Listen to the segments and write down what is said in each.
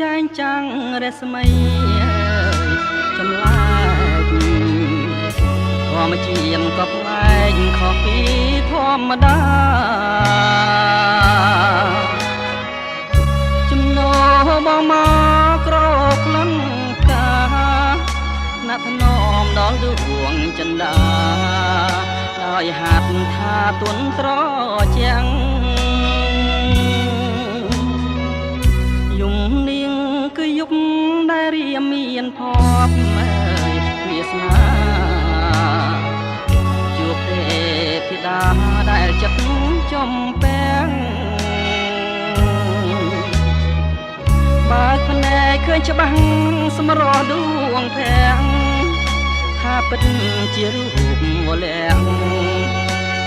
ចែងចាំងរស្មីចម្លែកធម្មជាតិក៏ប្លែកខុសពីធម្មតាចំណោបងមកក្រក្លិនកាណាត់ធ្នមដល់ដួងចិន្តាដោយហាត់ថាទុនត្រជាងយំនាងគឺយុគដែលរៀមមានភពវាសនាជួបទេពធីតាដែលចិត្តចំពាំងបើភ្នែកឃើញច្បាស់សម្រស់ដួងភាំងថាពិតជារូបវលាំង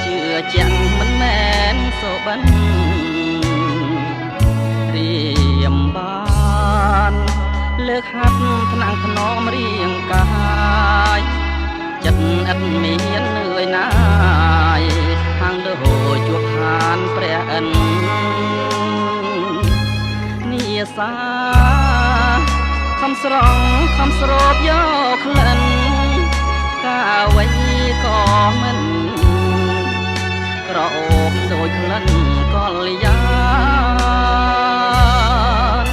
ជឿជាក់មិនមែនសូបិនរៀមបានលើកហាត់ថ្នាំងថ្នមរៀងកាយចិត្តឥតមាននឿយណាយខាងលើជួបឋានព្រះឥន្ទនីសាខំស្រង់ខំស្រោបយកក្លិនកាអ្វីក៏មិនក្រអូបដូចក្លិនកល្យាន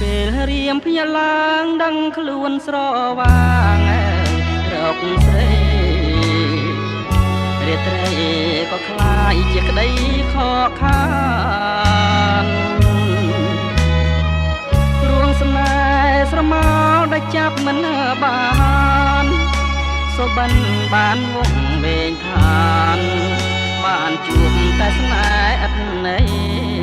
ពេលរៀមភ្ញាឡើងដឹងខ្លួនស្រវាងរកស្រីរាត្រីក៏คล้ายជាក្តីខកខានរួងស្នេហ៍ស្រមោលដែលចាប់មិនបានសូបិនបានវងវែងឋានបានជួបតែស្នេហ៍ឥតន័យ